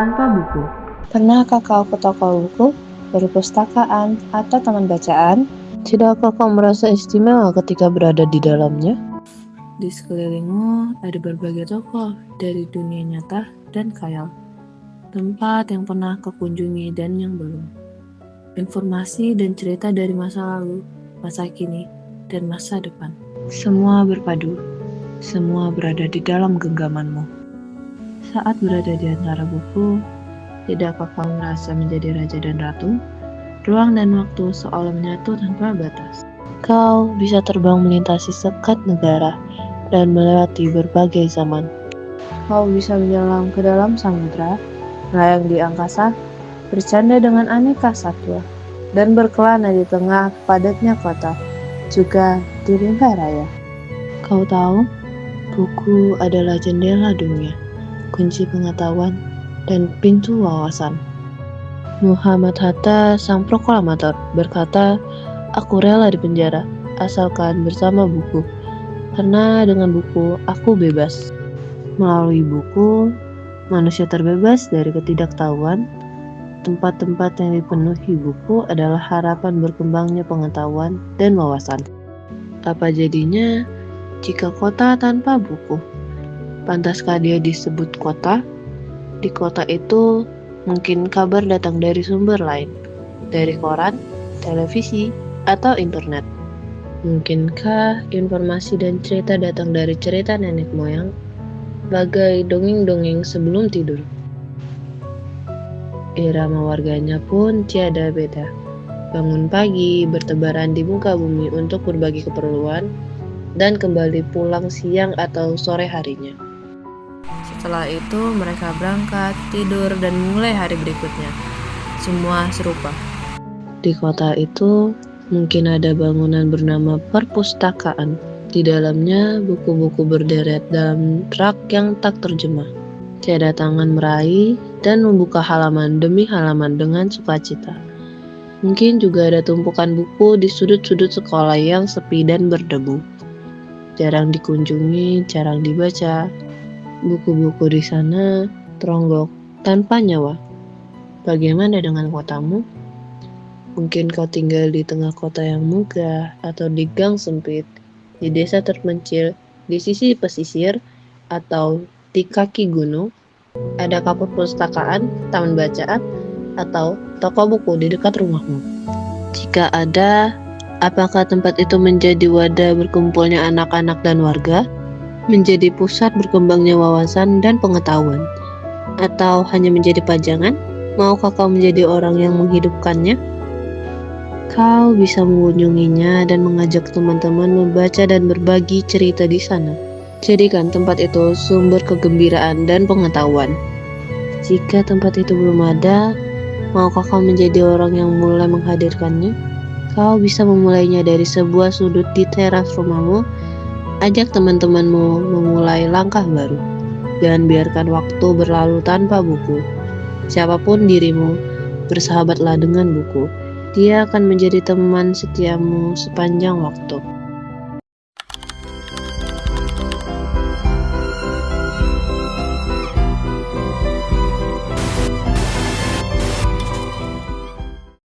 tanpa buku. Pernahkah kau ke toko buku, perpustakaan, atau taman bacaan? Tidakkah kau merasa istimewa ketika berada di dalamnya? Di sekelilingmu ada berbagai tokoh dari dunia nyata dan khayal. Tempat yang pernah kau kunjungi dan yang belum. Informasi dan cerita dari masa lalu, masa kini, dan masa depan. Semua berpadu, semua berada di dalam genggamanmu. Saat berada di antara buku, tidakkah kau merasa menjadi raja dan ratu? Ruang dan waktu seolah menyatu tanpa batas. Kau bisa terbang melintasi sekat negara dan melewati berbagai zaman. Kau bisa menyelam ke dalam samudra, melayang di angkasa, bercanda dengan aneka satwa, dan berkelana di tengah padatnya kota, juga di rimba raya. Kau tahu, buku adalah jendela dunia, kunci pengetahuan, dan pintu wawasan. Muhammad Hatta, sang proklamator, berkata, "Aku rela di penjara, asalkan bersama buku. Karena dengan buku, aku bebas." Melalui buku, manusia terbebas dari ketidaktahuan. Tempat-tempat yang dipenuhi buku adalah harapan berkembangnya pengetahuan dan wawasan. Apa jadinya jika kota tanpa buku? Pantaskah dia disebut kota? Di kota itu, mungkin kabar datang dari sumber lain, dari koran, televisi, atau internet. Mungkinkah informasi dan cerita datang dari cerita nenek moyang, bagai dongeng-dongeng sebelum tidur? Irama warganya pun tiada beda. Bangun pagi, bertebaran di muka bumi untuk berbagi keperluan, dan kembali pulang siang atau sore harinya. Setelah itu mereka berangkat, tidur, dan mulai hari berikutnya. Semua serupa. Di kota itu mungkin ada bangunan bernama perpustakaan. Di dalamnya buku-buku berderet dalam rak yang tak terjemah. Tiada tangan meraih dan membuka halaman demi halaman dengan sukacita. Mungkin juga ada tumpukan buku di sudut-sudut sekolah yang sepi dan berdebu. Jarang dikunjungi, jarang dibaca. Buku-buku di sana teronggok tanpa nyawa. Bagaimana dengan kotamu? Mungkin kau tinggal di tengah kota yang megah, atau di gang sempit, di desa terpencil, di sisi pesisir, atau di kaki gunung. Adakah perpustakaan, taman bacaan, atau toko buku di dekat rumahmu? Jika ada, apakah tempat itu menjadi wadah berkumpulnya anak-anak dan warga? Menjadi pusat berkembangnya wawasan dan pengetahuan? Atau hanya menjadi pajangan? Maukah kau menjadi orang yang menghidupkannya? Kau bisa mengunjunginya dan mengajak teman-teman membaca dan berbagi cerita di sana. Jadikan tempat itu sumber kegembiraan dan pengetahuan. Jika tempat itu belum ada, maukah kau menjadi orang yang mulai menghadirkannya? Kau bisa memulainya dari sebuah sudut di teras rumahmu. Ajak teman-temanmu memulai langkah baru. Jangan biarkan waktu berlalu tanpa buku. Siapapun dirimu, bersahabatlah dengan buku. Dia akan menjadi teman setiamu sepanjang waktu.